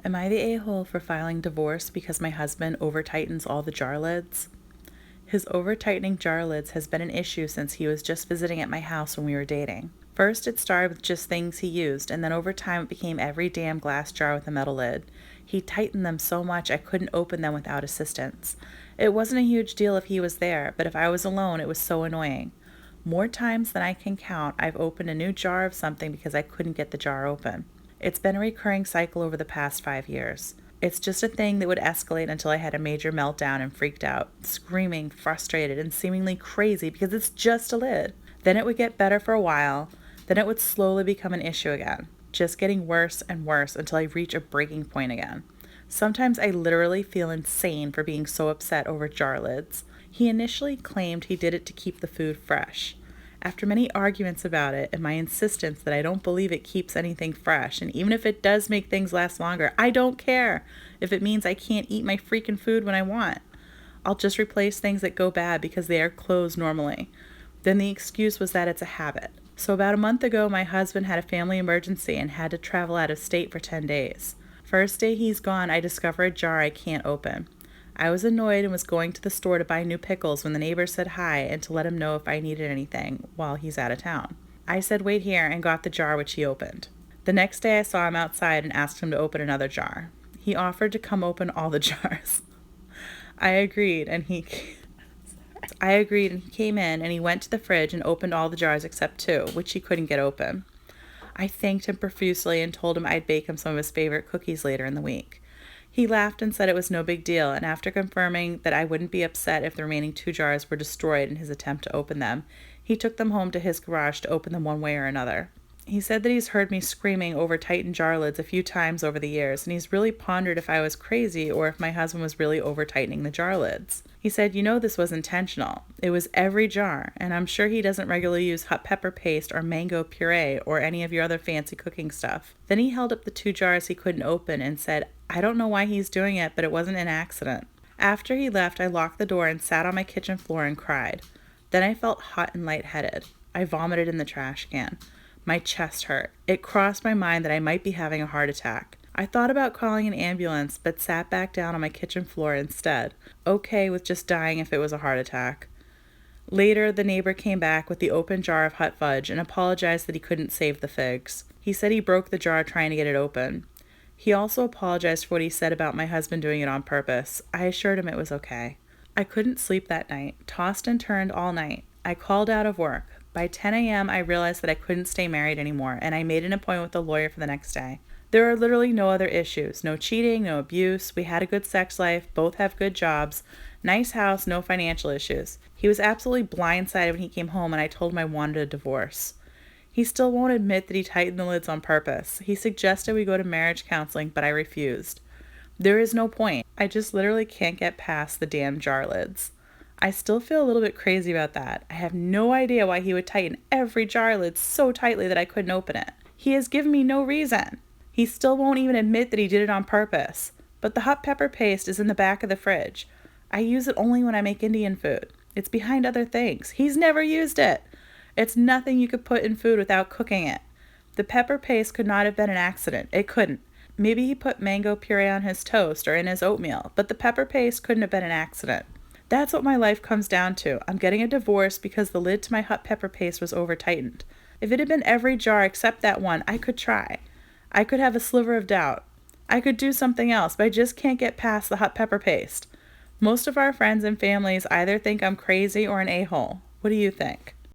Am I the a-hole for filing divorce because my husband over-tightens all the jar lids? His over-tightening jar lids has been an issue since he was just visiting at my house when we were dating. First, it started with just things he used, and then over time it became every damn glass jar with a metal lid. He tightened them so much I couldn't open them without assistance. It wasn't a huge deal if he was there, but if I was alone, it was so annoying. More times than I can count, I've opened a new jar of something because I couldn't get the jar open. It's been a recurring cycle over the past 5 years. It's just a thing that would escalate until I had a major meltdown and freaked out, screaming, frustrated, and seemingly crazy because it's just a lid. Then it would get better for a while, then it would slowly become an issue again, just getting worse and worse until I reach a breaking point again. Sometimes I literally feel insane for being so upset over jar lids. He initially claimed he did it to keep the food fresh. After many arguments about it and my insistence that I don't believe it keeps anything fresh, and even if it does make things last longer, I don't care if it means I can't eat my freaking food when I want. I'll just replace things that go bad because they are closed normally. Then the excuse was that it's a habit. So about a month ago, my husband had a family emergency and had to travel out of state for 10 days. First day he's gone, I discover a jar I can't open. I was annoyed and was going to the store to buy new pickles when the neighbor said hi and to let him know if I needed anything while he's out of town. I said wait here and got the jar which he opened. The next day I saw him outside and asked him to open another jar. He offered to come open all the jars. I agreed and he came in and he went to the fridge and opened all the jars except 2, which he couldn't get open. I thanked him profusely and told him I'd bake him some of his favorite cookies later in the week. He laughed and said it was no big deal, and after confirming that I wouldn't be upset if the remaining 2 jars were destroyed in his attempt to open them, he took them home to his garage to open them one way or another. He said that he's heard me screaming over tightened jar lids a few times over the years, and he's really pondered if I was crazy or if my husband was really over-tightening the jar lids. He said, this was intentional. It was every jar, and I'm sure he doesn't regularly use hot pepper paste or mango puree or any of your other fancy cooking stuff. Then he held up the 2 jars he couldn't open and said, I don't know why he's doing it, but it wasn't an accident. After he left, I locked the door and sat on my kitchen floor and cried. Then I felt hot and lightheaded. I vomited in the trash can. My chest hurt. It crossed my mind that I might be having a heart attack. I thought about calling an ambulance, but sat back down on my kitchen floor instead, okay with just dying if it was a heart attack. Later, the neighbor came back with the open jar of hot fudge and apologized that he couldn't save the figs. He said he broke the jar trying to get it open. He also apologized for what he said about my husband doing it on purpose. I assured him it was okay. I couldn't sleep that night, tossed and turned all night. I called out of work. By 10 a.m., I realized that I couldn't stay married anymore, and I made an appointment with a lawyer for the next day. There are literally no other issues. No cheating, no abuse. We had a good sex life, both have good jobs, nice house, no financial issues. He was absolutely blindsided when he came home and I told him I wanted a divorce. He still won't admit that he tightened the lids on purpose. He suggested we go to marriage counseling, but I refused. There is no point. I just literally can't get past the damn jar lids. I still feel a little bit crazy about that. I have no idea why he would tighten every jar lid so tightly that I couldn't open it. He has given me no reason. He still won't even admit that he did it on purpose. But the hot pepper paste is in the back of the fridge. I use it only when I make Indian food. It's behind other things. He's never used it. It's nothing you could put in food without cooking it. The pepper paste could not have been an accident. It couldn't. Maybe he put mango puree on his toast or in his oatmeal, but the pepper paste couldn't have been an accident. That's what my life comes down to. I'm getting a divorce because the lid to my hot pepper paste was over-tightened. If it had been every jar except that one, I could try. I could have a sliver of doubt. I could do something else, but I just can't get past the hot pepper paste. Most of our friends and families either think I'm crazy or an a-hole. What do you think?